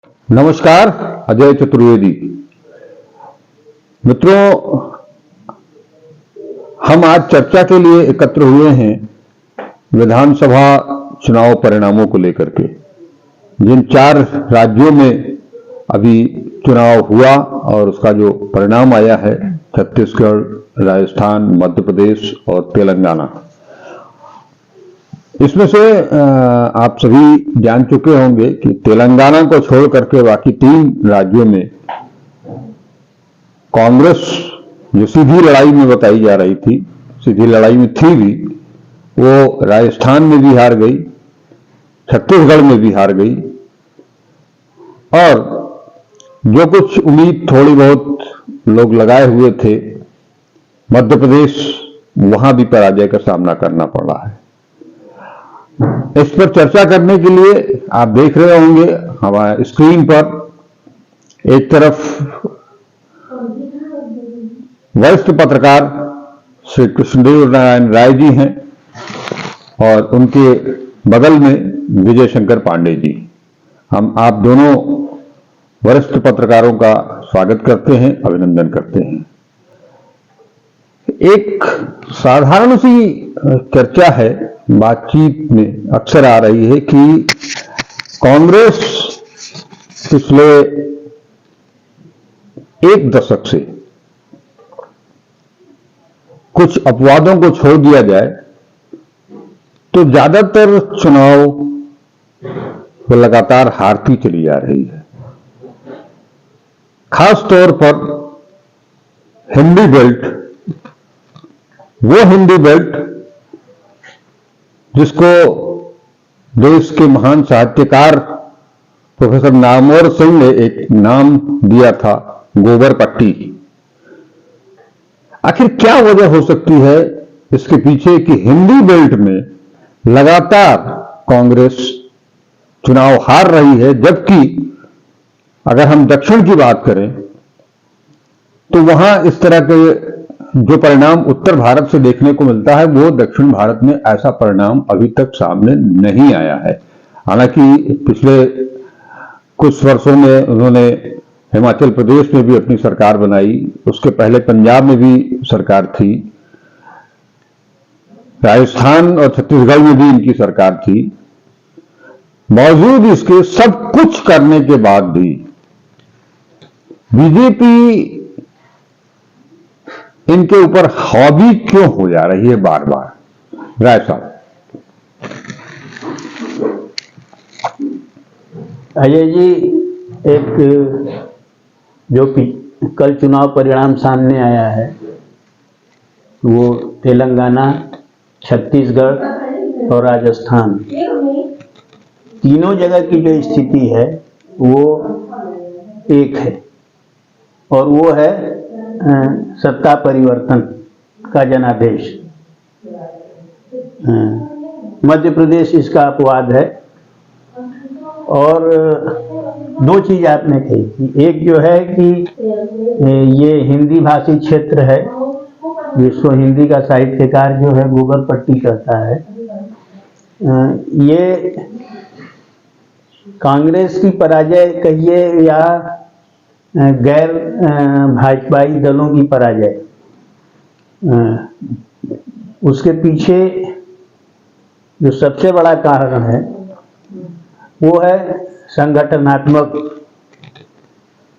नमस्कार, अजय चतुर्वेदी। मित्रों, हम आज चर्चा के लिए एकत्र हुए हैं विधानसभा चुनाव परिणामों को लेकर के। जिन 4 राज्यों में अभी चुनाव हुआ और उसका जो परिणाम आया है, छत्तीसगढ़, राजस्थान, मध्य प्रदेश और तेलंगाना। इसमें से आप सभी जान चुके होंगे कि तेलंगाना को छोड़ करके बाकी 3 राज्यों में कांग्रेस जो सीधी लड़ाई में बताई जा रही थी, सीधी लड़ाई में थी भी, वो राजस्थान में भी हार गई, छत्तीसगढ़ में भी हार गई और जो कुछ उम्मीद थोड़ी बहुत लोग लगाए हुए थे, मध्य प्रदेश, वहां भी पराजय का सामना करना पड़ रहा है। इस पर चर्चा करने के लिए आप देख रहे होंगे हमारे स्क्रीन पर एक तरफ वरिष्ठ पत्रकार श्री कृष्णदेव नारायण राय जी हैं और उनके बगल में विजय शंकर पांडे जी। हम आप दोनों वरिष्ठ पत्रकारों का स्वागत करते हैं, अभिनंदन करते हैं। एक साधारण सी चर्चा है, बातचीत में अक्सर आ रही है कि कांग्रेस पिछले 1 दशक से, कुछ अपवादों को छोड़ दिया जाए तो ज्यादातर चुनाव वो लगातार हारती चली जा रही है। खास तौर पर हिंदी बेल्ट, वो हिंदी बेल्ट जिसको देश के महान साहित्यकार प्रोफेसर नामवर सिंह ने एक नाम दिया था, गोबर पट्टी। आखिर क्या वजह हो सकती है इसके पीछे कि हिंदी बेल्ट में लगातार कांग्रेस चुनाव हार रही है, जबकि अगर हम दक्षिण की बात करें तो वहां इस तरह के जो परिणाम उत्तर भारत से देखने को मिलता है, वो दक्षिण भारत में ऐसा परिणाम अभी तक सामने नहीं आया है। हालांकि पिछले कुछ वर्षों में उन्होंने हिमाचल प्रदेश में भी अपनी सरकार बनाई, उसके पहले पंजाब में भी सरकार थी, राजस्थान और छत्तीसगढ़ में भी इनकी सरकार थी। बावजूद इसके सब कुछ करने के बाद भी बीजेपी इनके ऊपर हावी क्यों हो जा रही है बार बार? राय साहब। अजय जी, एक जो कल चुनाव परिणाम सामने आया है, वो तेलंगाना, छत्तीसगढ़ और राजस्थान, तीनों जगह की जो स्थिति है वो एक है और वो है सत्ता परिवर्तन का जनादेश। मध्य प्रदेश इसका अपवाद है। और 2 चीज आपने कही थी, एक जो है कि ये हिंदी भाषी क्षेत्र है, जिसको हिंदी का साहित्यकार जो है गोबर पट्टी कहता है। ये कांग्रेस की पराजय कहिए या गैर भाजपाई दलों की पराजय, उसके पीछे जो सबसे बड़ा कारण है वो है संगठनात्मक।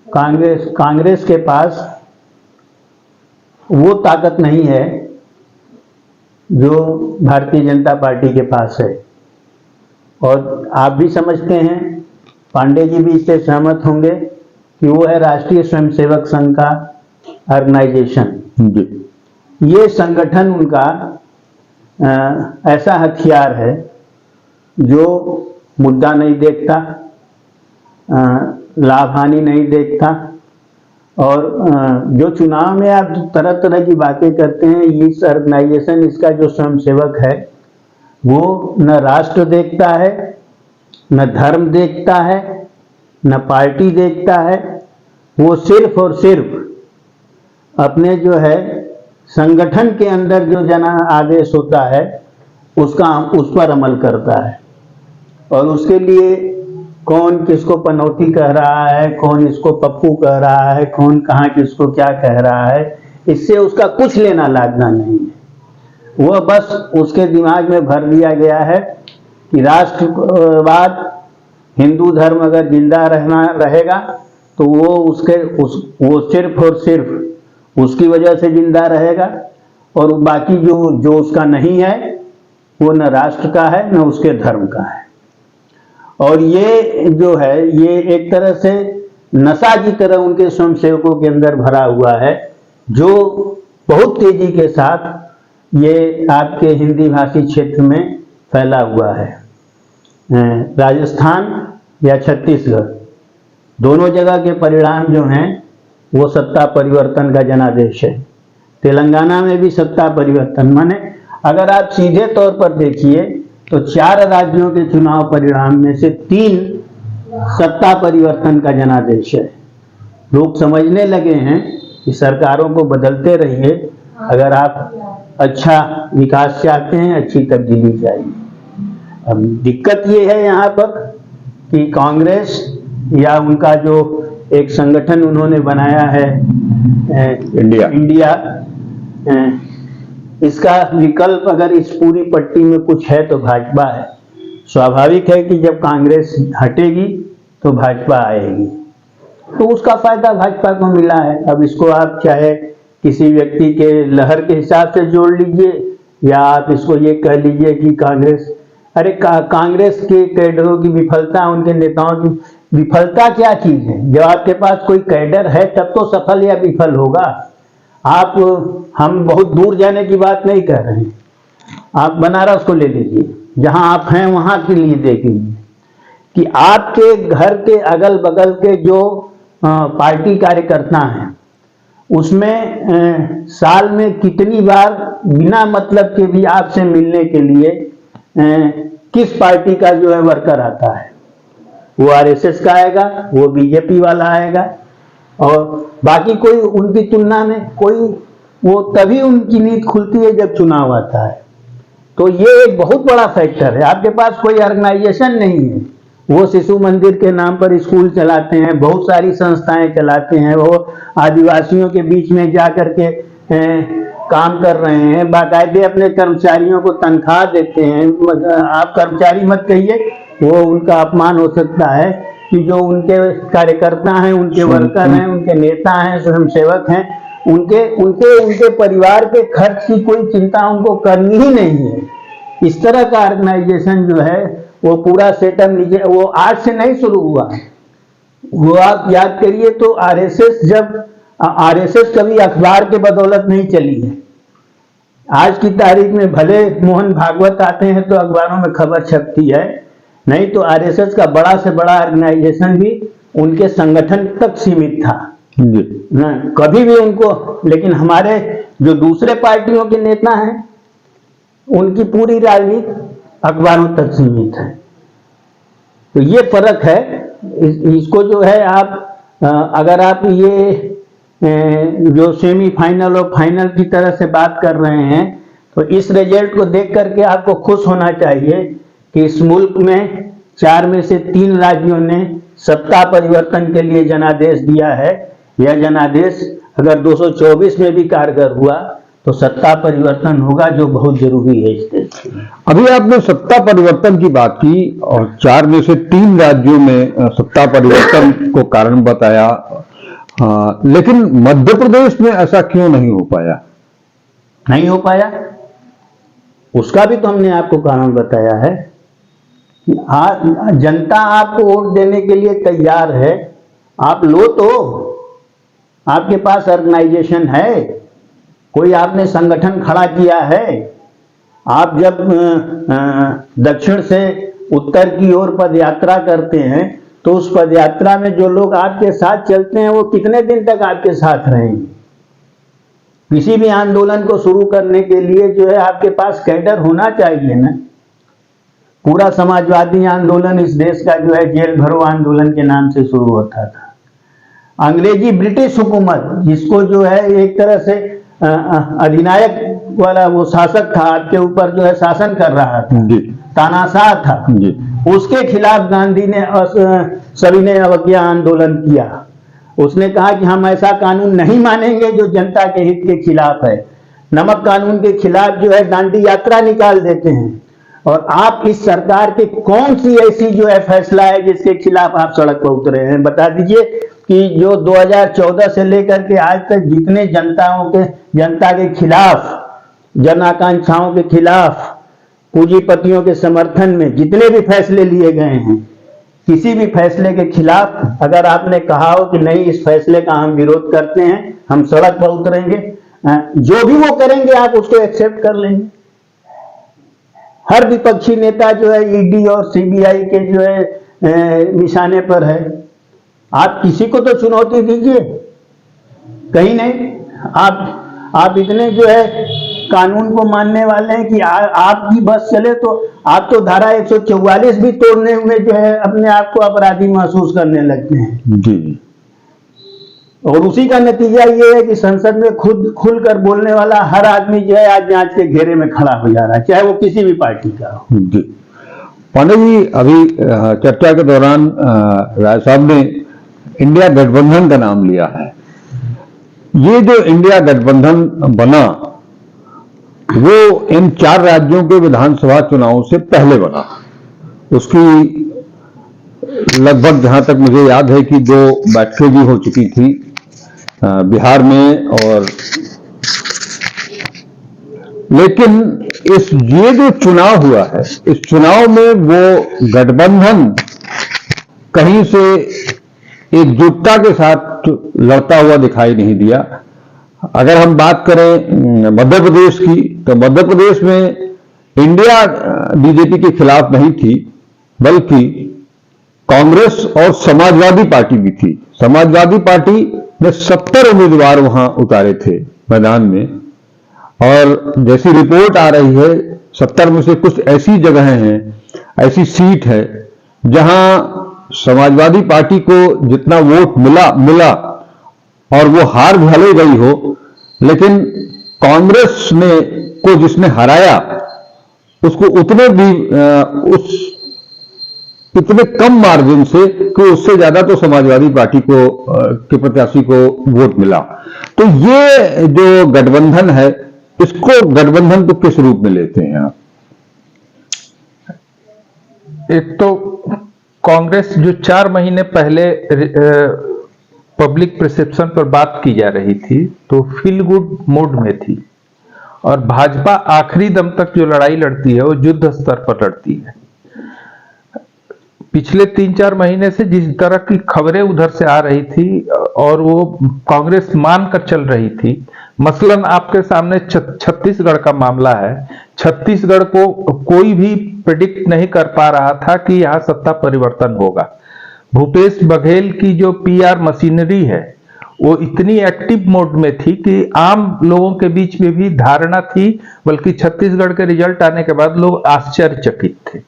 कांग्रेस के पास वो ताकत नहीं है जो भारतीय जनता पार्टी के पास है। और आप भी समझते हैं, पांडे जी भी इससे सहमत होंगे कि वो है राष्ट्रीय स्वयंसेवक संघ का ऑर्गेनाइजेशन। ये संगठन उनका ऐसा हथियार है जो मुद्दा नहीं देखता, लाभ हानि नहीं देखता, और जो चुनाव में आप तरह तरह की बातें करते हैं, इस ऑर्गेनाइजेशन, इसका जो स्वयंसेवक है, वो न राष्ट्र देखता है, न धर्म देखता है, न पार्टी देखता है। वो सिर्फ और सिर्फ अपने जो है संगठन के अंदर जो जन आदेश होता है उस पर अमल करता है। और उसके लिए कौन किसको पनौती कह रहा है, कौन इसको पप्पू कह रहा है, कौन कहाँ किसको क्या कह रहा है, इससे उसका कुछ लेना लागना नहीं है। वह बस उसके दिमाग में भर दिया गया है कि राष्ट्रवाद, हिंदू धर्म अगर जिंदा रहना रहेगा तो वो सिर्फ और सिर्फ उसकी वजह से जिंदा रहेगा, और बाकी जो उसका नहीं है वो न राष्ट्र का है न उसके धर्म का है। और ये जो है ये एक तरह से नशा की तरह उनके स्वयंसेवकों के अंदर भरा हुआ है, जो बहुत तेजी के साथ ये आपके हिंदी भाषी क्षेत्र में फैला हुआ है। राजस्थान या छत्तीसगढ़ दोनों जगह के परिणाम जो हैं वो सत्ता परिवर्तन का जनादेश है। तेलंगाना में भी सत्ता परिवर्तन, माने अगर आप सीधे तौर पर देखिए तो 4 राज्यों के चुनाव परिणाम में से 3 सत्ता परिवर्तन का जनादेश है। लोग समझने लगे हैं कि सरकारों को बदलते रहिए अगर आप अच्छा विकास चाहते हैं, अच्छी तब्दीली चाहिए। अब दिक्कत ये है यहाँ पर कि कांग्रेस या उनका जो एक संगठन उन्होंने बनाया है इंडिया, इसका विकल्प अगर इस पूरी पट्टी में कुछ है तो भाजपा है। स्वाभाविक है कि जब कांग्रेस हटेगी तो भाजपा आएगी, तो उसका फायदा भाजपा को मिला है। अब इसको आप चाहे किसी व्यक्ति के लहर के हिसाब से जोड़ लीजिए या आप इसको ये कह लीजिए कि कांग्रेस, अरे कांग्रेस के कैडरों की विफलता, उनके नेताओं की विफलता क्या चीज है? जब आपके पास कोई कैडर है तब तो सफल या विफल होगा। हम बहुत दूर जाने की बात नहीं कर रहे हैं, आप बनारस को ले लीजिए, जहां आप हैं वहां के लिए देख लीजिए कि आपके घर के अगल बगल के जो पार्टी कार्यकर्ता हैं उसमें साल में कितनी बार बिना मतलब के भी आपसे मिलने के लिए किस पार्टी का जो है वर्कर आता है? वो आरएसएस का आएगा, वो बीजेपी वाला आएगा, और बाकी कोई उनकी तुलना में कोई, वो तभी उनकी नींद खुलती है जब चुनाव आता है। तो ये एक बहुत बड़ा फैक्टर है। आपके पास कोई ऑर्गेनाइजेशन नहीं है, वो शिशु मंदिर के नाम पर स्कूल चलाते हैं, बहुत सारी संस्थाएं चलाते हैं, वो आदिवासियों के बीच में जा करके काम कर रहे हैं, बाकायदे अपने कर्मचारियों को तनख्वाह देते हैं। आप कर्मचारी मत कहिए, वो उनका अपमान हो सकता है कि जो उनके कार्यकर्ता हैं, उनके वर्कर हैं, उनके नेता हैं, स्वयंसेवक हैं, उनके परिवार के खर्च की कोई चिंता उनको करनी ही नहीं है। इस तरह का ऑर्गेनाइजेशन जो है वो पूरा सेटअप नीचे, वो आज से नहीं शुरू हुआ। वो आप याद करिए तो आरएसएस कभी अखबार के बदौलत नहीं चली है। आज की तारीख में भले मोहन भागवत आते हैं तो अखबारों में खबर छपती है, नहीं तो आरएसएस का बड़ा से बड़ा ऑर्गेनाइजेशन भी उनके संगठन तक सीमित था कभी भी उनको। लेकिन हमारे जो दूसरे पार्टियों के नेता हैं उनकी पूरी राजनीति अखबारों तक सीमित है। तो ये फर्क है। इसको जो है आप अगर आप ये जो सेमीफाइनल और फाइनल की तरह से बात कर रहे हैं तो इस रिजल्ट को देख करके आपको खुश होना चाहिए कि इस मुल्क में 4 में से 3 राज्यों ने सत्ता परिवर्तन के लिए जनादेश दिया है। यह जनादेश अगर 224 में भी कारगर हुआ तो सत्ता परिवर्तन होगा, जो बहुत जरूरी है इस देश के लिए। अभी आपने सत्ता परिवर्तन की बात की और 4 में से 3 राज्यों में सत्ता परिवर्तन को कारण बताया, लेकिन मध्य प्रदेश में ऐसा क्यों नहीं हो पाया? नहीं हो पाया, उसका भी तो हमने आपको कारण बताया है कि जनता आपको वोट देने के लिए तैयार है, आप लो तो। आपके पास ऑर्गेनाइजेशन है, कोई आपने संगठन खड़ा किया है। आप जब दक्षिण से उत्तर की ओर पदयात्रा करते हैं तो उस पदयात्रा में जो लोग आपके साथ चलते हैं वो कितने दिन तक आपके साथ रहेंगे? किसी भी आंदोलन को शुरू करने के लिए जो है आपके पास कैडर होना चाहिए ना। पूरा समाजवादी आंदोलन इस देश का जो है जेल भरो आंदोलन के नाम से शुरू होता था। अंग्रेजी ब्रिटिश हुकूमत, जिसको जो है एक तरह से अधिनायक वाला वो शासक था, आपके ऊपर जो है शासन कर रहा था, तानाशाह था, उसके खिलाफ गांधी ने सविनय अवज्ञा आंदोलन किया। उसने कहा कि हम ऐसा कानून नहीं मानेंगे जो जनता के हित के खिलाफ है। नमक कानून के खिलाफ जो है दांडी यात्रा निकाल देते हैं। और आप इस सरकार के कौन सी ऐसी जो है फैसला है जिसके खिलाफ आप सड़क पर उतरे हैं? बता दीजिए कि जो 2014 से लेकर के आज तक जितने जनता के खिलाफ, जन आकांक्षाओं के खिलाफ, पूंजीपतियों के समर्थन में जितने भी फैसले लिए गए हैं, किसी भी फैसले के खिलाफ अगर आपने कहा हो कि नहीं इस फैसले का हम विरोध करते हैं, हम सड़क पर उतरेंगे, जो भी वो करेंगे आप उसको एक्सेप्ट कर लेंगे। हर विपक्षी नेता जो है ईडी और सीबीआई के जो है निशाने पर है। आप किसी को तो चुनौती दीजिए, कहीं नहीं। आप इतने जो है कानून को मानने वाले हैं कि आपकी बस चले तो आप तो धारा 144 भी तोड़ने में जो है अपने आप को अपराधी महसूस करने लगते हैं जी। और उसी का नतीजा ये है कि संसद में खुलकर बोलने वाला हर आदमी जो है आज जांच के घेरे में खड़ा हो जा रहा है, चाहे वो किसी भी पार्टी का हो। जी पांडे जी, अभी चर्चा के दौरान राय साहब ने इंडिया गठबंधन का नाम लिया है। ये जो इंडिया गठबंधन बना वो इन 4 राज्यों के विधानसभा चुनावों से पहले बना। उसकी लगभग जहां तक मुझे याद है कि 2 बैठकें भी हो चुकी थी बिहार में, और लेकिन ये जो चुनाव हुआ है, इस चुनाव में वो गठबंधन कहीं से एकजुटता के साथ लड़ता हुआ दिखाई नहीं दिया। अगर हम बात करें मध्य प्रदेश की, तो मध्य प्रदेश में इंडिया बीजेपी के खिलाफ नहीं थी, बल्कि कांग्रेस और समाजवादी पार्टी भी थी। समाजवादी पार्टी ने 70 उम्मीदवार वहां उतारे थे मैदान में, और जैसी रिपोर्ट आ रही है 70 में से कुछ ऐसी जगहें हैं, ऐसी सीट है जहां समाजवादी पार्टी को जितना वोट मिला और वो हार भले गई हो, लेकिन कांग्रेस को जिसने हराया उसको इतने कम मार्जिन से कि उससे ज्यादा तो समाजवादी पार्टी के प्रत्याशी को वोट मिला। तो ये जो गठबंधन है, इसको गठबंधन को किस रूप में लेते हैं आप? एक तो कांग्रेस जो 4 महीने पहले पब्लिक परसेप्शन पर बात की जा रही थी तो फील गुड मूड में थी, और भाजपा आखिरी दम तक जो लड़ाई लड़ती है वो युद्ध स्तर पर लड़ती है। पिछले 3-4 महीने से जिस तरह की खबरें उधर से आ रही थी और वो कांग्रेस मानकर चल रही थी, मसलन आपके सामने छत्तीसगढ़ का मामला है। छत्तीसगढ़ को कोई भी प्रेडिक्ट नहीं कर पा रहा था कि यहां सत्ता परिवर्तन होगा। भूपेश बघेल की जो पीआर मशीनरी है वो इतनी एक्टिव मोड में थी कि आम लोगों के बीच में भी धारणा थी, बल्कि छत्तीसगढ़ के रिजल्ट आने के बाद लोग आश्चर्यचकित थे।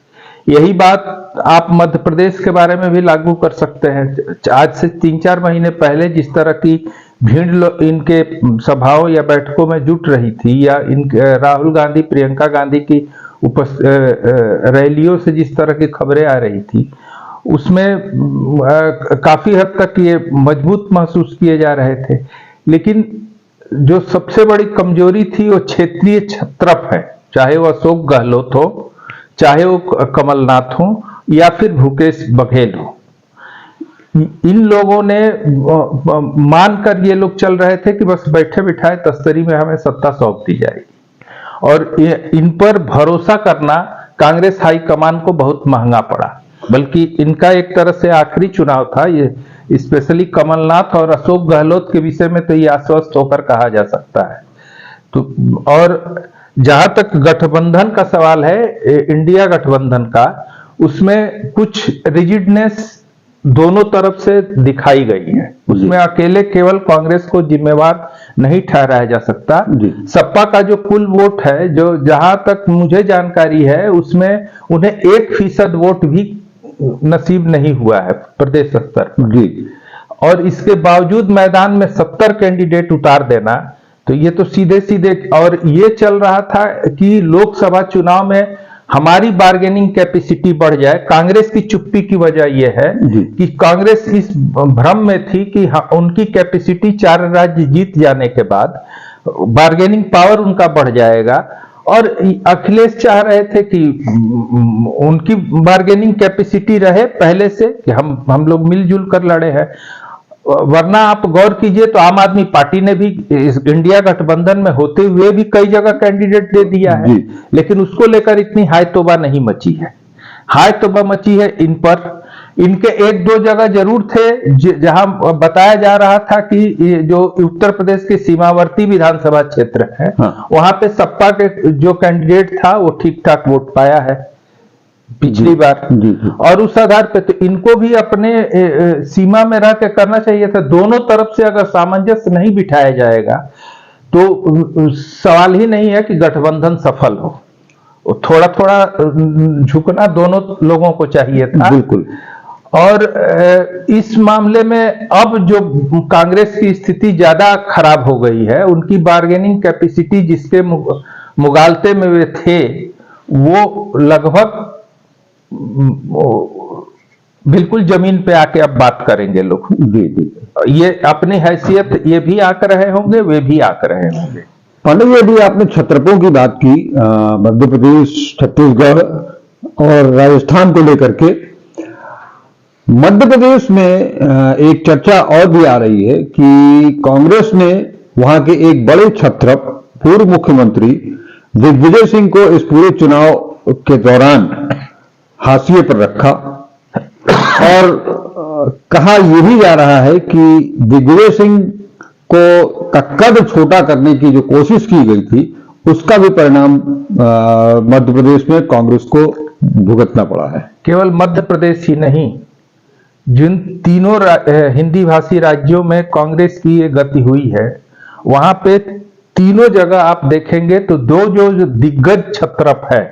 यही बात आप मध्य प्रदेश के बारे में भी लागू कर सकते हैं। आज से 3-4 महीने पहले जिस तरह की भीड़ इनके सभाओं या बैठकों में जुट रही थी, या राहुल गांधी प्रियंका गांधी की रैलियों से जिस तरह की खबरें आ रही थी, उसमें काफी हद तक ये मजबूत महसूस किए जा रहे थे। लेकिन जो सबसे बड़ी कमजोरी थी वो क्षेत्रीय छत्रप है, चाहे वो अशोक गहलोत हो, चाहे वो कमलनाथ हो, या फिर भूपेश बघेल हो। इन लोगों ने मानकर ये लोग चल रहे थे कि बस बैठे बिठाए तस्तरी में हमें सत्ता सौंप दी जाएगी, और इन पर भरोसा करना कांग्रेस हाईकमान को बहुत महंगा पड़ा। बल्कि इनका एक तरह से आखिरी चुनाव था ये, स्पेशली कमलनाथ और अशोक गहलोत के विषय में तो ये आश्वस्त होकर कहा जा सकता है। तो और जहां तक गठबंधन का सवाल है, इंडिया गठबंधन का, उसमें कुछ रिजिडनेस दोनों तरफ से दिखाई गई है। उसमें अकेले केवल कांग्रेस को जिम्मेवार नहीं ठहराया जा सकता। सपा का जो कुल वोट है, जो जहां तक मुझे जानकारी है, उसमें उन्हें 1% वोट भी नसीब नहीं हुआ है प्रदेश स्तर पर। और इसके बावजूद मैदान में 70 कैंडिडेट उतार देना, तो ये तो सीधे सीधे, और ये चल रहा था कि लोकसभा चुनाव में हमारी बार्गेनिंग कैपेसिटी बढ़ जाए। कांग्रेस की चुप्पी की वजह यह है जी। कि कांग्रेस इस भ्रम में थी कि उनकी कैपेसिटी 4 राज्य जीत जाने के बाद बार्गेनिंग पावर उनका बढ़ जाएगा, और अखिलेश चाह रहे थे कि उनकी बार्गेनिंग कैपेसिटी रहे पहले से, कि हम लोग मिलजुल कर लड़े हैं। वरना आप गौर कीजिए तो आम आदमी पार्टी ने भी इस इंडिया गठबंधन में होते हुए भी कई जगह कैंडिडेट दे दिया है, लेकिन उसको लेकर इतनी हाय तौबा नहीं मची है। हाय तौबा मची है इन पर। इनके 1-2 जगह जरूर थे जहां बताया जा रहा था कि ये जो उत्तर प्रदेश के सीमावर्ती विधानसभा क्षेत्र है, वहां पे सपा के जो कैंडिडेट था वो ठीक ठाक वोट पाया है पिछली बार। और उस आधार पे तो इनको भी अपने सीमा में रह के करना चाहिए था। दोनों तरफ से अगर सामंजस्य नहीं बिठाया जाएगा तो सवाल ही नहीं है कि गठबंधन सफल हो। थोड़ा थोड़ा झुकना दोनों लोगों को चाहिए था। बिल्कुल। और इस मामले में अब जो कांग्रेस की स्थिति ज्यादा खराब हो गई है, उनकी बार्गेनिंग कैपेसिटी जिसके मुगालते में वे थे वो लगभग बिल्कुल जमीन पे आके अब बात करेंगे लोग। जी। ये अपनी हैसियत ये भी आक रहे होंगे, वे भी आक रहे होंगे। पांडे जी, अभी आपने छत्रपों की बात की, मध्य प्रदेश, छत्तीसगढ़ और राजस्थान को लेकर के। मध्य प्रदेश में एक चर्चा और भी आ रही है कि कांग्रेस ने वहां के एक बड़े छत्रप पूर्व मुख्यमंत्री दिग्विजय सिंह को इस पूरे चुनाव के दौरान हाशिए पर रखा, और कहा यह भी जा रहा है कि दिग्विजय सिंह को कद छोटा करने की जो कोशिश की गई थी उसका भी परिणाम मध्य प्रदेश में कांग्रेस को भुगतना पड़ा है। केवल मध्य प्रदेश ही नहीं, जिन तीनों हिंदी भाषी राज्यों में कांग्रेस की ये गति हुई है, वहां पे तीनों जगह आप देखेंगे तो दो जो दिग्गज छत्रप है,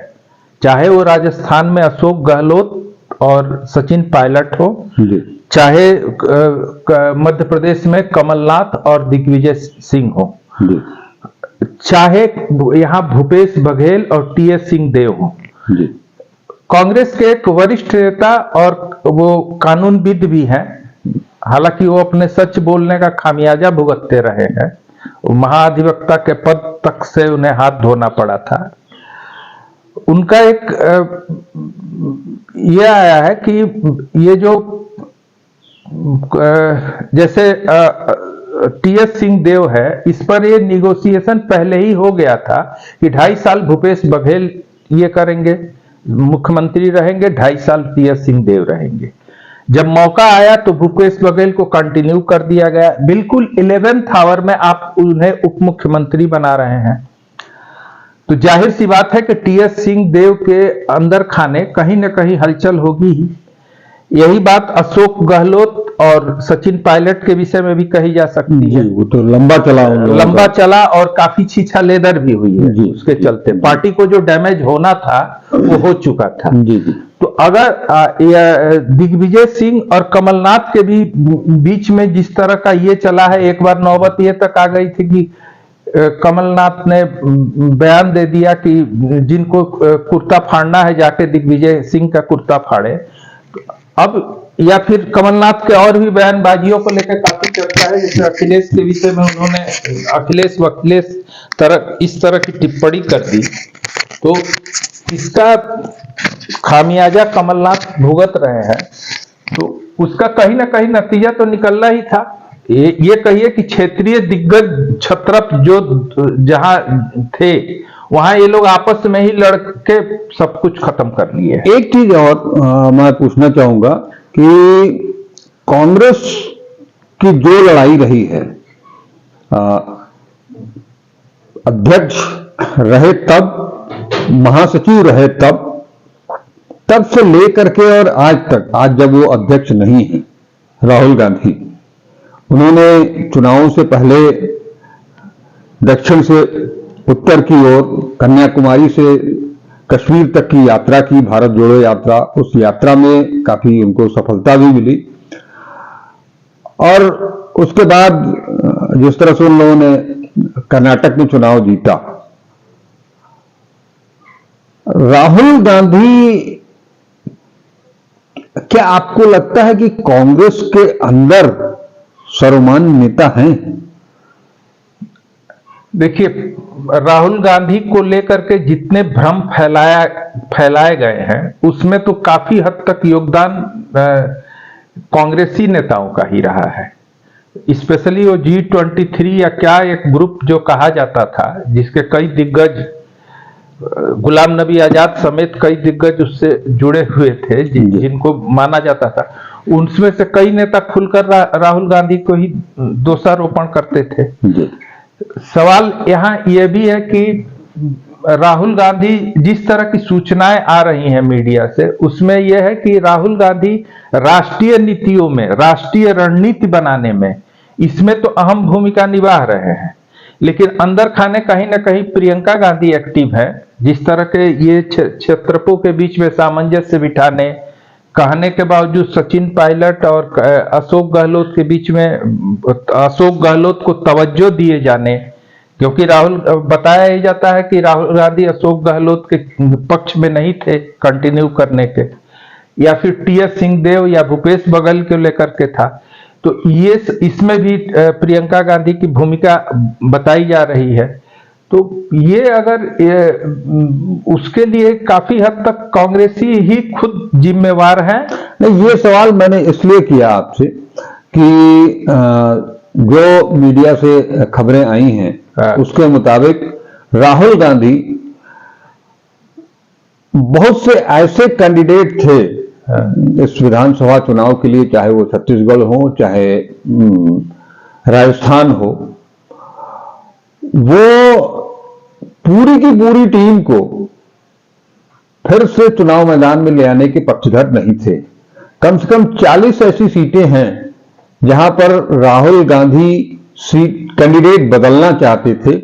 चाहे वो राजस्थान में अशोक गहलोत और सचिन पायलट हो, चाहे मध्य प्रदेश में कमलनाथ और दिग्विजय सिंह हो, चाहे यहां भूपेश बघेल और टीएस सिंहदेव हो। कांग्रेस के एक वरिष्ठ नेता और वो कानूनविद भी हैं, हालांकि वो अपने सच बोलने का खामियाजा भुगतते रहे हैं। महाधिवक्ता के पद तक से उन्हें हाथ धोना पड़ा था। उनका एक ये आया है कि ये जो जैसे टीएस सिंहदेव है, इस पर ये निगोशिएशन पहले ही हो गया था कि 2.5 साल भूपेश बघेल ये करेंगे, मुख्यमंत्री रहेंगे, 2.5 साल टीएस सिंहदेव रहेंगे। जब मौका आया तो भूपेश बघेल को कंटिन्यू कर दिया गया। बिल्कुल 11th आवर में आप उन्हें उप मुख्यमंत्री बना रहे हैं, तो जाहिर सी बात है कि टीएस सिंहदेव के अंदर खाने कहीं ना कहीं हलचल होगी ही। यही बात अशोक गहलोत और सचिन पायलट के विषय में भी कही जा सकती है। वो तो लंबा चला और काफी छीछा लेदर भी हुई है। उसके चलते पार्टी को जो डैमेज होना था वो हो चुका था। तो अगर दिग्विजय सिंह और कमलनाथ के भी बीच में जिस तरह का ये चला है, एक बार नौबत ये तक आ गई थी कि कमलनाथ ने बयान दे दिया कि जिनको कुर्ता फाड़ना है जाके दिग्विजय सिंह का कुर्ता फाड़े। अब या फिर कमलनाथ के और भी बयानबाजियों को लेकर काफी चर्चा है, जैसे अखिलेश के विषय में उन्होंने अखिलेश इस तरह की टिप्पणी कर दी, तो इसका खामियाजा कमलनाथ भुगत रहे हैं। तो उसका कहीं ना कहीं नतीजा तो निकलना ही था। ये कहिए कि क्षेत्रीय दिग्गज छत्रप जो जहां थे वहां ये लोग आपस में ही लड़के सब कुछ खत्म कर लिए। एक चीज और मैं पूछना चाहूंगा कि कांग्रेस की जो लड़ाई रही है, अध्यक्ष रहे तब, महासचिव रहे तब से लेकर के और आज तक, आज जब वो अध्यक्ष नहीं है राहुल गांधी, उन्होंने चुनावों से पहले दक्षिण से उत्तर की ओर, कन्याकुमारी से कश्मीर तक की यात्रा की, भारत जोड़ो यात्रा। उस यात्रा में काफी उनको सफलता भी मिली, और उसके बाद जिस तरह से उन लोगों ने कर्नाटक में चुनाव जीता, राहुल गांधी, क्या आपको लगता है कि कांग्रेस के अंदर सर्वमान्य नेता हैं? देखिए, राहुल गांधी को लेकर के जितने भ्रम फैलाए गए हैं उसमें तो काफी हद तक योगदान कांग्रेसी नेताओं का ही रहा है। स्पेशली वो G23 या क्या एक ग्रुप जो कहा जाता था, जिसके कई दिग्गज, गुलाम नबी आजाद समेत कई दिग्गज उससे जुड़े हुए थे, जिनको माना जाता था, उनमें से कई नेता खुलकर राहुल गांधी को ही दोषारोपण करते थे। सवाल यहाँ यह भी है कि राहुल गांधी, जिस तरह की सूचनाएं आ रही हैं मीडिया से, उसमें यह है कि राहुल गांधी राष्ट्रीय नीतियों में, राष्ट्रीय रणनीति बनाने में, इसमें तो अहम भूमिका निभा रहे हैं, लेकिन अंदर खाने कहीं ना कहीं प्रियंका गांधी एक्टिव है। जिस तरह के ये क्षेत्रपों के बीच में सामंजस्य बिठाने, कहने के बावजूद सचिन पायलट और अशोक गहलोत के बीच में अशोक गहलोत को तवज्जो दिए जाने, क्योंकि बताया ही जाता है कि राहुल गांधी अशोक गहलोत के पक्ष में नहीं थे कंटिन्यू करने के, या फिर TS सिंहदेव या भूपेश बघेल को लेकर के था। तो ये इसमें भी प्रियंका गांधी की भूमिका बताई जा रही है। तो ये अगर उसके लिए काफी हद तक कांग्रेसी ही खुद जिम्मेवार हैं। नहीं, ये सवाल मैंने इसलिए किया आपसे कि जो मीडिया से खबरें आई हैं उसके मुताबिक राहुल गांधी बहुत से ऐसे कैंडिडेट थे इस विधानसभा चुनाव के लिए, चाहे वो छत्तीसगढ़ हो चाहे राजस्थान हो, वो पूरी की पूरी टीम को फिर से चुनाव मैदान में ले आने के पक्षधर नहीं थे। कम से कम 40 ऐसी सीटें हैं जहां पर राहुल गांधी सीट कैंडिडेट बदलना चाहते थे,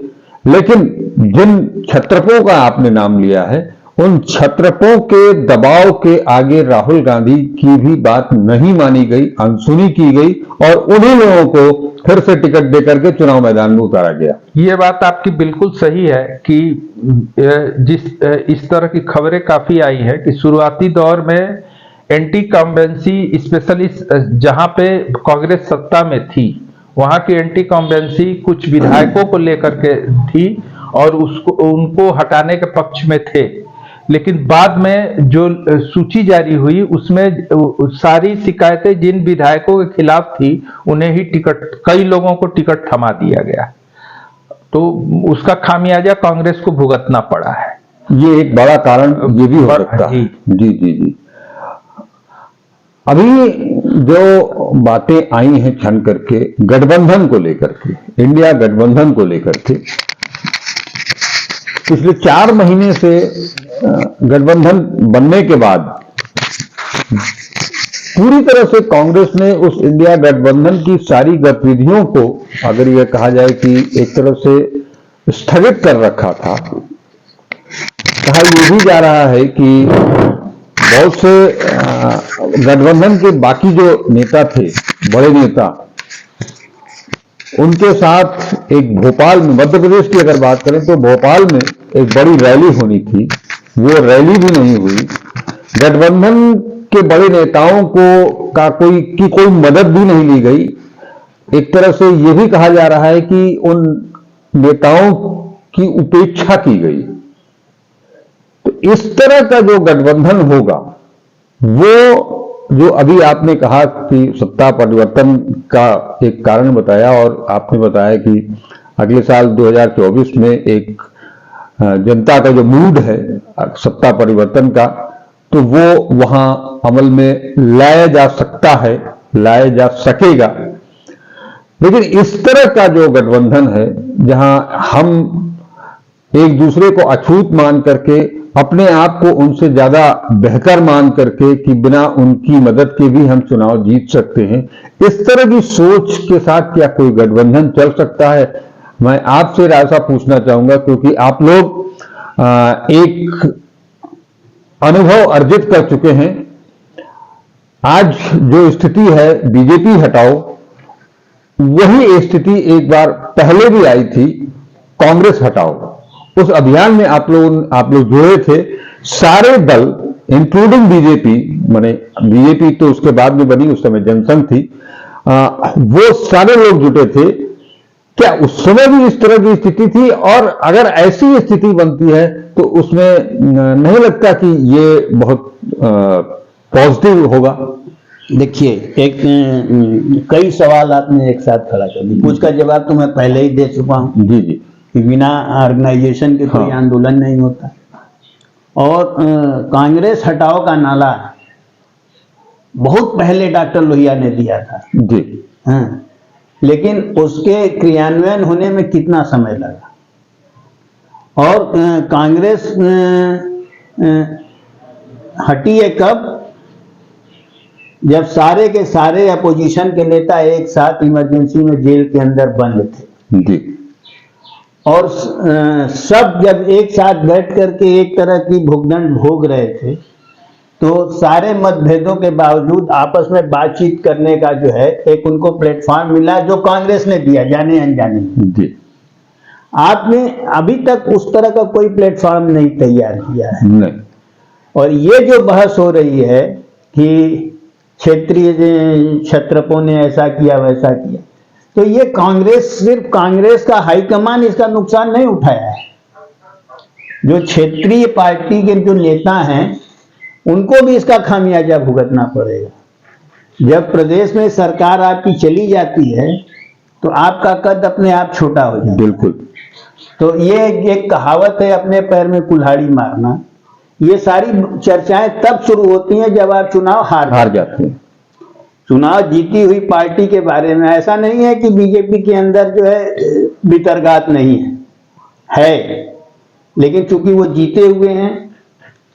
लेकिन जिन छत्रपों का आपने नाम लिया है, उन छत्रपों के दबाव के आगे राहुल गांधी की भी बात नहीं मानी गई, अनसुनी की गई और उन्हीं लोगों को फिर से टिकट देकर के चुनाव मैदान में उतारा गया। ये बात आपकी बिल्कुल सही है कि इस तरह की खबरें काफी आई है कि शुरुआती दौर में एंटी कॉम्बेंसी, स्पेशली जहां पे कांग्रेस सत्ता में थी, वहां की एंटी कॉम्बेंसी कुछ विधायकों को लेकर के थी और उनको हटाने के पक्ष में थे। लेकिन बाद में जो सूची जारी हुई उसमें सारी शिकायतें जिन विधायकों के खिलाफ थी उन्हें ही कई लोगों को टिकट थमा दिया गया। तो उसका खामियाजा कांग्रेस को भुगतना पड़ा है। ये एक बड़ा कारण ये भी हो सकता है। जी। अभी जो बातें आई हैं छन करके गठबंधन को लेकर के, इंडिया गठबंधन को लेकर के, पिछले 4 महीने से गठबंधन बनने के बाद पूरी तरह से कांग्रेस ने उस इंडिया गठबंधन की सारी गतिविधियों को, अगर यह कहा जाए कि एक तरह से स्थगित कर रखा था। कहा यह भी जा रहा है कि बहुत से गठबंधन के बाकी जो नेता थे, बड़े नेता, उनके साथ एक भोपाल में, मध्य प्रदेश की अगर बात करें तो भोपाल में एक बड़ी रैली होनी थी, वो रैली भी नहीं हुई। गठबंधन के बड़े नेताओं को कोई मदद भी नहीं ली गई। एक तरह से यह भी कहा जा रहा है कि उन नेताओं की उपेक्षा की गई। तो इस तरह का जो गठबंधन होगा, वो जो अभी आपने कहा कि सत्ता परिवर्तन का एक कारण बताया, और आपने बताया कि अगले साल 2024 में एक जनता का जो मूड है सत्ता परिवर्तन का, तो वो वहां अमल में लाया जा सकता है, लाया जा सकेगा। लेकिन इस तरह का जो गठबंधन है, जहां हम एक दूसरे को अछूत मान करके, अपने आप को उनसे ज्यादा बेहतर मान करके कि बिना उनकी मदद के भी हम चुनाव जीत सकते हैं, इस तरह की सोच के साथ क्या कोई गठबंधन चल सकता है? मैं आपसे ऐसा पूछना चाहूंगा, क्योंकि आप लोग एक अनुभव अर्जित कर चुके हैं। आज जो स्थिति है बीजेपी हटाओ, वही स्थिति एक बार पहले भी आई थी कांग्रेस हटाओ, उस अभियान में आप लोग जुड़े थे, सारे दल इंक्लूडिंग बीजेपी, माने बीजेपी तो उसके बाद में बनी, उस समय जनसंघ थी, वो सारे लोग जुटे थे। क्या उस समय भी इस तरह की स्थिति थी? और अगर ऐसी स्थिति बनती है तो उसमें नहीं लगता कि ये बहुत पॉजिटिव होगा? देखिए, कई सवाल आपने एक साथ खड़ा कर दिए, कुछ का जवाब तो मैं पहले ही दे चुका हूं जी जी। कि बिना ऑर्गेनाइजेशन के कोई आंदोलन नहीं होता। और कांग्रेस हटाओ का नारा बहुत पहले डॉक्टर लोहिया ने दिया था जी। हाँ, लेकिन उसके क्रियान्वयन होने में कितना समय लगा? और कांग्रेस हटी है कब? जब सारे के सारे अपोजिशन के नेता एक साथ इमरजेंसी में जेल के अंदर बंद थे जी। और सब जब एक साथ बैठ करके एक तरह की भुगदंड भोग रहे थे, तो सारे मतभेदों के बावजूद आपस में बातचीत करने का जो है एक उनको प्लेटफॉर्म मिला, जो कांग्रेस ने दिया जाने अनजाने। जी। आपने अभी तक उस तरह का कोई प्लेटफॉर्म नहीं तैयार किया है। नहीं। और ये जो बहस हो रही है कि क्षेत्रीय क्षत्रपों ने ऐसा किया वैसा किया, तो ये कांग्रेस, सिर्फ कांग्रेस का हाईकमान इसका नुकसान नहीं उठाया है। जो क्षेत्रीय पार्टी के जो नेता हैं उनको भी इसका खामियाजा भुगतना पड़ेगा। जब प्रदेश में सरकार आपकी चली जाती है तो आपका कद अपने आप छोटा हो जाता है। बिल्कुल। तो ये एक कहावत है, अपने पैर में कुल्हाड़ी मारना। ये सारी चर्चाएं तब शुरू होती हैं जब आप चुनाव हार जाते हैं। चुनाव जीती हुई पार्टी के बारे में ऐसा नहीं है कि बीजेपी के अंदर जो है बितरगात नहीं है, लेकिन चूंकि वो जीते हुए हैं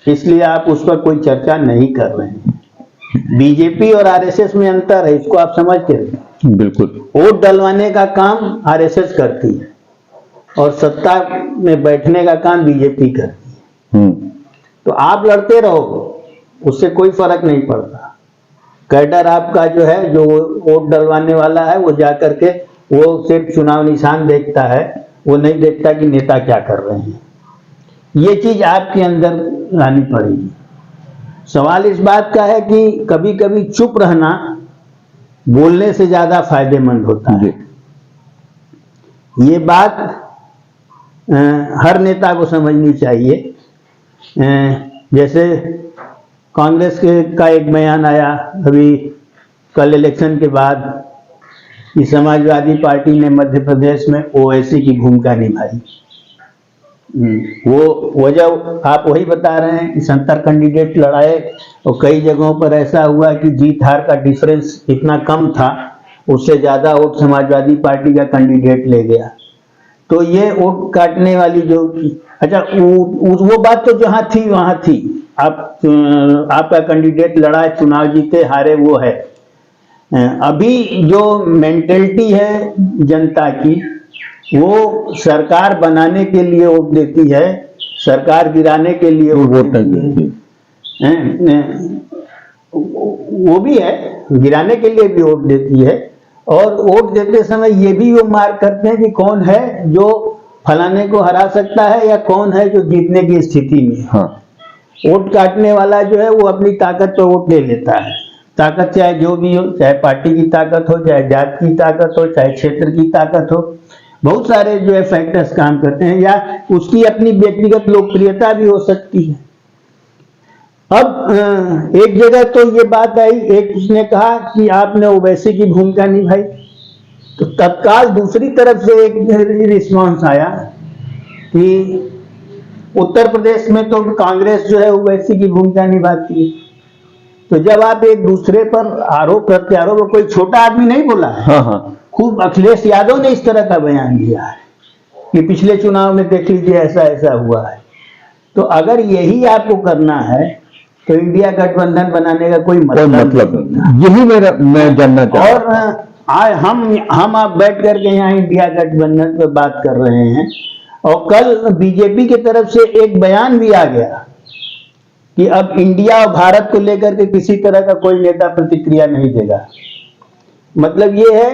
इसलिए आप उस पर कोई चर्चा नहीं कर रहे हैं। बीजेपी और आरएसएस में अंतर है, इसको आप समझ के रखें। बिल्कुल। वोट डलवाने का काम आरएसएस करती है और सत्ता में बैठने का काम बीजेपी करती है। तो आप लड़ते रहो, उससे कोई फर्क नहीं पड़ता। कैडर आपका जो है, जो वोट डलवाने वाला है, वो जाकर के वो सिर्फ चुनाव निशान देखता है, वो नहीं देखता कि नेता क्या कर रहे हैं। ये चीज आपके अंदर लानी पड़ेगी। सवाल इस बात का है कि कभी कभी चुप रहना बोलने से ज्यादा फायदेमंद होता है। ये बात हर नेता को समझनी चाहिए। जैसे कांग्रेस का एक बयान आया अभी कल इलेक्शन के बाद कि समाजवादी पार्टी ने मध्य प्रदेश में ओवैसी की भूमिका निभाई। वो वजह आप वही बता रहे हैं कि 70 कैंडिडेट लड़ाए और कई जगहों पर ऐसा हुआ कि जीत हार का डिफरेंस इतना कम था, उससे ज्यादा वोट समाजवादी पार्टी का कैंडिडेट ले गया। तो ये वोट काटने वाली जो, अच्छा वो बात तो जहां थी वहां थी। आपका कैंडिडेट लड़ा, चुनाव जीते हारे, वो है। अभी जो मेंटेलिटी है जनता की, वो सरकार बनाने के लिए वोट देती है, सरकार गिराने के लिए वोट नहीं देती। वो भी है, गिराने के लिए भी वोट देती है। और वोट देते समय ये भी वो मार्क करते हैं कि कौन है जो फलाने को हरा सकता है या कौन है जो जीतने की स्थिति में। हाँ। वोट काटने वाला जो है वो अपनी ताकत पर वोट ले लेता है। ताकत चाहे जो भी हो, चाहे पार्टी की ताकत हो, चाहे जात की ताकत हो, चाहे क्षेत्र की ताकत हो, बहुत सारे जो है फैक्टर्स काम करते हैं, या उसकी अपनी व्यक्तिगत लोकप्रियता भी हो सकती है। अब एक जगह तो ये बात आई, एक उसने कहा कि आपने ओवैसी की भूमिका निभाई, तो तत्काल दूसरी तरफ से एक रिस्पॉन्स आया कि उत्तर प्रदेश में तो कांग्रेस जो है ओवैसी की भूमिका निभाती है। तो जब आप एक दूसरे पर आरोप प्रत्यारोप, कोई छोटा आदमी नहीं बोला है। हाँ हाँ। खूब अखिलेश यादव ने इस तरह का बयान दिया है कि पिछले चुनाव में देख लीजिए ऐसा ऐसा हुआ है। तो अगर यही आपको करना है तो इंडिया गठबंधन बनाने का कोई मतलब नहीं। यही मैं जानना चाहता हूं। और हम आप बैठ करके यहाँ इंडिया गठबंधन पर बात कर रहे हैं, और कल बीजेपी की तरफ से एक बयान भी आ गया कि अब इंडिया और भारत को लेकर के किसी तरह का कोई नेता प्रतिक्रिया नहीं देगा। मतलब ये है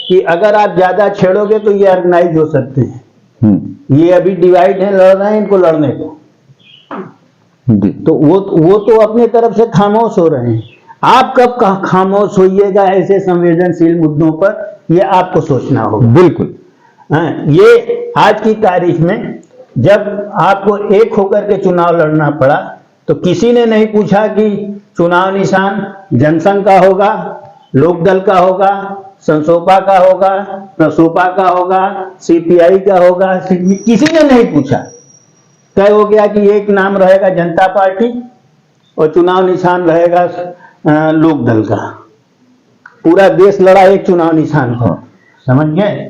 कि अगर आप ज्यादा छेड़ोगे तो ये ऑर्गेनाइज हो सकते हैं। ये अभी डिवाइड है, लड़ रहे हैं, इनको लड़ने दो। जी। तो वो तो अपने तरफ से खामोश हो रहे हैं। आप कब खामोश होइएगा ऐसे संवेदनशील मुद्दों पर, ये आपको सोचना होगा। बिल्कुल। ये आज की तारीख में जब आपको एक होकर के चुनाव लड़ना पड़ा तो किसी ने नहीं पूछा कि चुनाव निशान जनसंघ का होगा, लोकदल का होगा, संसोपा का होगा, प्रसोपा का होगा, सीपीआई का होगा, किसी ने नहीं पूछा। तय हो गया कि एक नाम रहेगा जनता पार्टी और चुनाव निशान रहेगा लोकदल का। पूरा देश लड़ा एक चुनाव निशान पर, समझ गए।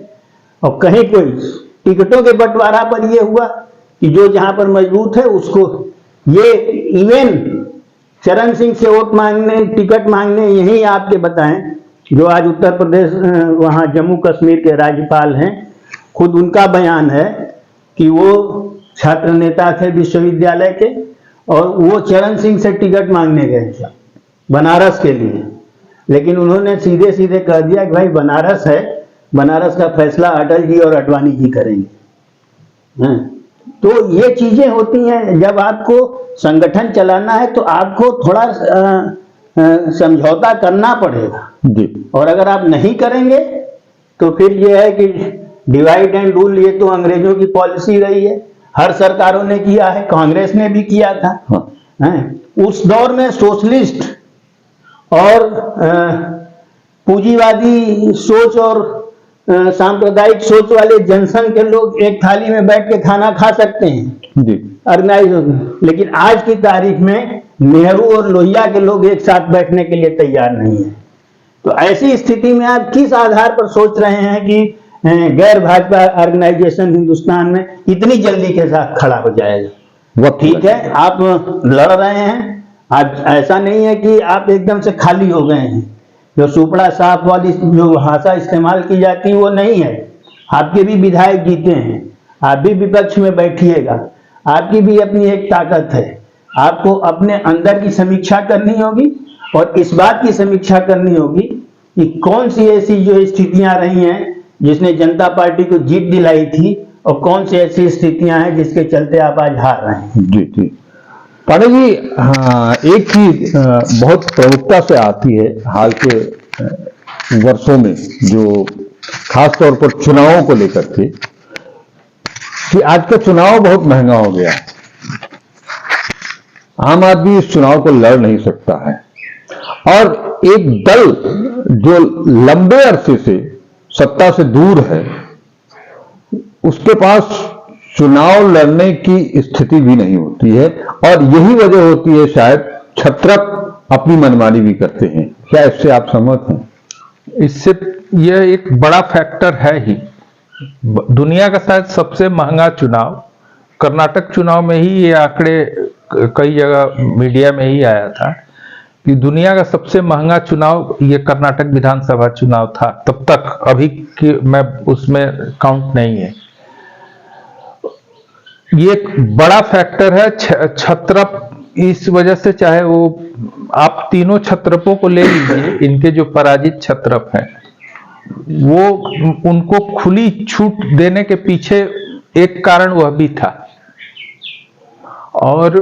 और कहीं कोई टिकटों के बंटवारा पर यह हुआ कि जो जहां पर मजबूत है उसको, ये इवन चरण सिंह से वोट मांगने, टिकट मांगने, यही आपके बताएं जो आज उत्तर प्रदेश वहां जम्मू कश्मीर के राज्यपाल हैं, खुद उनका बयान है कि वो छात्र नेता थे विश्वविद्यालय के और वो चरण सिंह से टिकट मांगने गए थे बनारस के लिए, लेकिन उन्होंने सीधे सीधे कह दिया कि भाई बनारस है, बनारस का फैसला अटल जी और अडवाणी जी करेंगे। तो ये चीजें होती हैं। जब आपको संगठन चलाना है तो आपको थोड़ा समझौता करना पड़ेगा जी। और अगर आप नहीं करेंगे तो फिर यह है कि डिवाइड एंड रूल, ये तो अंग्रेजों की पॉलिसी रही है, हर सरकारों ने किया है, कांग्रेस ने भी किया था। उस दौर में सोशलिस्ट और पूंजीवादी सोच और सांप्रदायिक सोच वाले जनसंघ के लोग एक थाली में बैठ के खाना खा सकते हैं जी, ऑर्गेनाइज, लेकिन आज की तारीख में नेहरू और लोहिया के लोग एक साथ बैठने के लिए तैयार नहीं है। तो ऐसी स्थिति में आप किस आधार पर सोच रहे हैं कि गैर भाजपा ऑर्गेनाइजेशन हिंदुस्तान में इतनी जल्दी के साथ खड़ा हो जाएगा? वो ठीक है, आप लड़ रहे हैं, आज ऐसा नहीं है कि आप एकदम से खाली हो गए हैं। जो सुपड़ा साफ वाली जो भाषा इस्तेमाल की जाती है वो नहीं है। आपके भी विधायक जीते हैं, आप भी विपक्ष में बैठिएगा, आपकी भी अपनी एक ताकत है। आपको अपने अंदर की समीक्षा करनी होगी और इस बात की समीक्षा करनी होगी कि कौन सी ऐसी जो स्थितियां रही हैं जिसने जनता पार्टी को जीत दिलाई थी और कौन सी ऐसी स्थितियां हैं जिसके चलते आप आज हार रहे हैं। जी जी। पांडे जी, हाँ, एक चीज बहुत प्रमुखता से आती है हाल के वर्षों में, जो खास तौर पर चुनावों को लेकर के, कि आज का चुनाव बहुत महंगा हो गया है। आम आदमी इस चुनाव को लड़ नहीं सकता है और एक दल जो लंबे अरसे से सत्ता से दूर है उसके पास चुनाव लड़ने की स्थिति भी नहीं होती है और यही वजह होती है शायद छत्रप अपनी मनमानी भी करते हैं। क्या इससे आप सहमत हैं? इससे यह एक बड़ा फैक्टर है ही। दुनिया का शायद सबसे महंगा चुनाव, कर्नाटक चुनाव में ही ये आंकड़े कई जगह मीडिया में ही आया था कि दुनिया का सबसे महंगा चुनाव ये कर्नाटक विधानसभा चुनाव था तब तक, अभी की मैं उसमें काउंट नहीं है। ये एक बड़ा फैक्टर है छत्रप, इस वजह से, चाहे वो आप तीनों छत्रपों को ले लीजिए, इनके जो पराजित छत्रप हैं वो उनको खुली छूट देने के पीछे एक कारण वह भी था और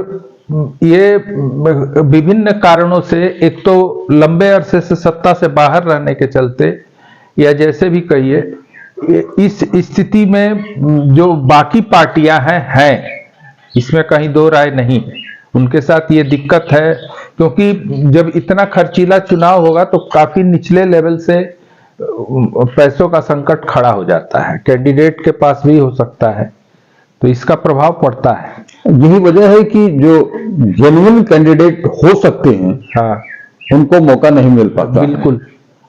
ये विभिन्न कारणों से, एक तो लंबे अरसे से सत्ता से बाहर रहने के चलते या जैसे भी कहिए, इस स्थिति में जो बाकी पार्टियां हैं इसमें कहीं दो राय नहीं है, उनके साथ ये दिक्कत है क्योंकि जब इतना खर्चीला चुनाव होगा तो काफी निचले लेवल से पैसों का संकट खड़ा हो जाता है, कैंडिडेट के पास भी हो सकता है, तो इसका प्रभाव पड़ता है। यही वजह है कि जो जेन्युइन कैंडिडेट हो सकते हैं, हाँ, उनको मौका नहीं मिल पाता। बिल्कुल।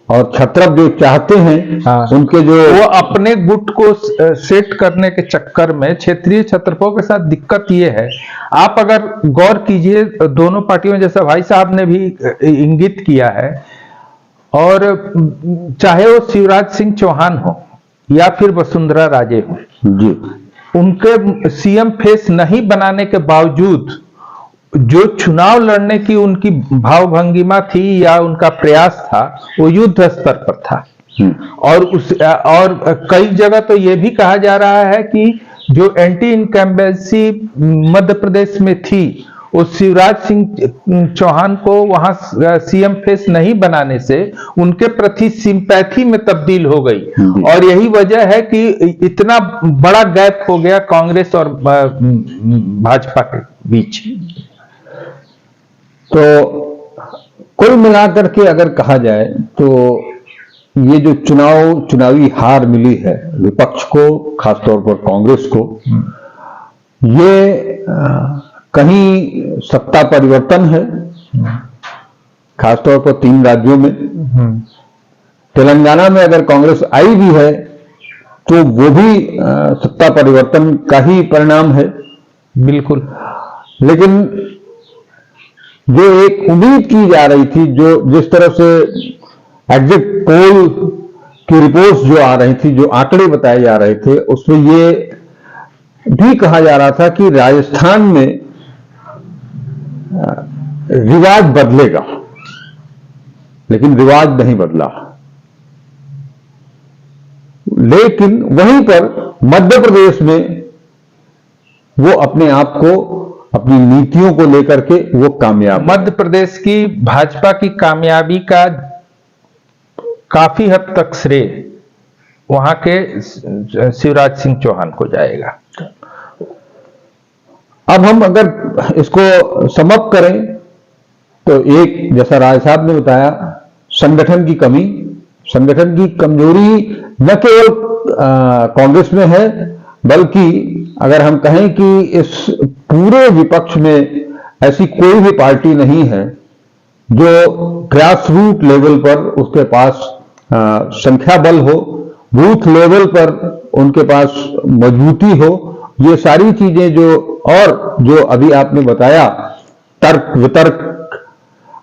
और छत्रप जो चाहते हैं, हाँ, उनके जो वो अपने गुट को सेट करने के चक्कर में क्षेत्रीय छत्रपों के साथ दिक्कत ये है। आप अगर गौर कीजिए दोनों पार्टियों में, जैसा भाई साहब ने भी इंगित किया है, और चाहे वो शिवराज सिंह चौहान हो या फिर वसुंधरा राजे हो जी, उनके सीएम फेस नहीं बनाने के बावजूद जो चुनाव लड़ने की उनकी भावभंगिमा थी या उनका प्रयास था वो युद्ध स्तर पर था। और कई जगह तो ये भी कहा जा रहा है कि जो एंटी इनकम्बेंसी मध्य प्रदेश में थी, वो शिवराज सिंह चौहान को वहां सीएम फेस नहीं बनाने से उनके प्रति सिंपैथी में तब्दील हो गई। और यही वजह है कि इतना बड़ा गैप हो गया कांग्रेस और भाजपा के बीच। तो कुल मिलाकर के अगर कहा जाए तो ये जो चुनावी हार मिली है विपक्ष को, खासतौर पर कांग्रेस को, ये कहीं सत्ता परिवर्तन है, खासतौर पर 3 राज्यों में। तेलंगाना में अगर कांग्रेस आई भी है तो वो भी सत्ता परिवर्तन का ही परिणाम है। बिल्कुल। लेकिन जो एक उम्मीद की जा रही थी, जो जिस तरह से एग्जिट पोल की रिपोर्ट्स जो आ रही थी, जो आंकड़े बताए जा रहे थे, उसमें ये भी कहा जा रहा था कि राजस्थान में रिवाज बदलेगा, लेकिन रिवाज नहीं बदला। लेकिन वहीं पर मध्य प्रदेश में वो अपने आप को, अपनी नीतियों को लेकर के वो कामयाब। मध्य प्रदेश की भाजपा की कामयाबी का काफी हद तक श्रेय वहां के शिवराज सिंह चौहान को जाएगा। अब हम अगर इसको समअप करें तो एक, जैसा राय साहब ने बताया, संगठन की कमी, संगठन की कमजोरी न केवल कांग्रेस में है, बल्कि अगर हम कहें कि इस पूरे विपक्ष में ऐसी कोई भी पार्टी नहीं है जो ग्रास रूट लेवल पर उसके पास संख्या बल हो, बूथ लेवल पर उनके पास मजबूती हो। ये सारी चीजें जो अभी आपने बताया, तर्क वितर्क,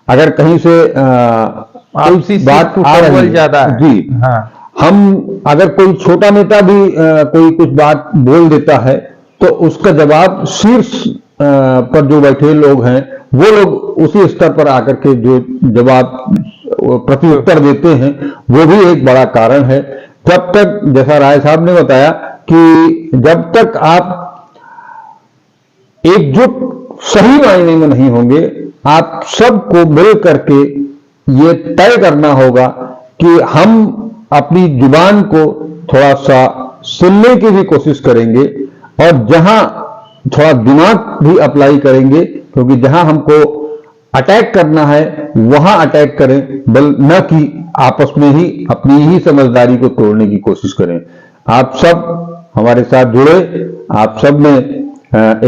अगर कहीं से आपसी बात आ रही है ज्यादा है। जी, हाँ। हम अगर कोई छोटा नेता भी कोई कुछ बात बोल देता है तो उसका जवाब शीर्ष पर जो बैठे लोग हैं वो लोग उसी स्तर पर आकर के जो जवाब प्रत्युत्तर देते हैं, वो भी एक बड़ा कारण है। जब तक, जैसा राय साहब ने बताया कि जब तक आप एकजुट सही मायने में नहीं होंगे, आप सबको मिल करके ये तय करना होगा कि हम अपनी जुबान को थोड़ा सा सुनने की भी कोशिश करेंगे और जहां थोड़ा दिमाग भी अप्लाई करेंगे, क्योंकि जहां हमको अटैक करना है वहां अटैक करें, न कि आपस में ही अपनी ही समझदारी को तोड़ने की कोशिश करें। आप सब हमारे साथ जुड़े, आप सब ने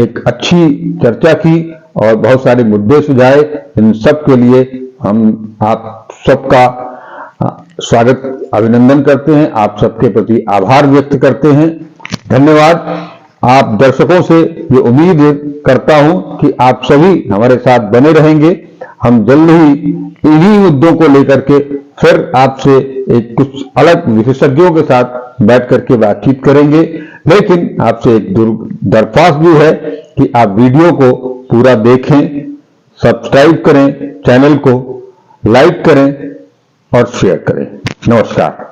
एक अच्छी चर्चा की और बहुत सारे मुद्दे सुझाए। इन सब के लिए हम आप सबका स्वागत, अभिनंदन करते हैं, आप सबके प्रति आभार व्यक्त करते हैं। धन्यवाद। आप दर्शकों से ये उम्मीद करता हूं कि आप सभी हमारे साथ बने रहेंगे। हम जल्द ही इन्हीं मुद्दों को लेकर के फिर आपसे एक कुछ अलग विशेषज्ञों के साथ बैठ करके बातचीत करेंगे। लेकिन आपसे एक दरख्वास्त भी है कि आप वीडियो को पूरा देखें, सब्सक्राइब करें, चैनल को लाइक करें और शेयर करें। नमस्कार।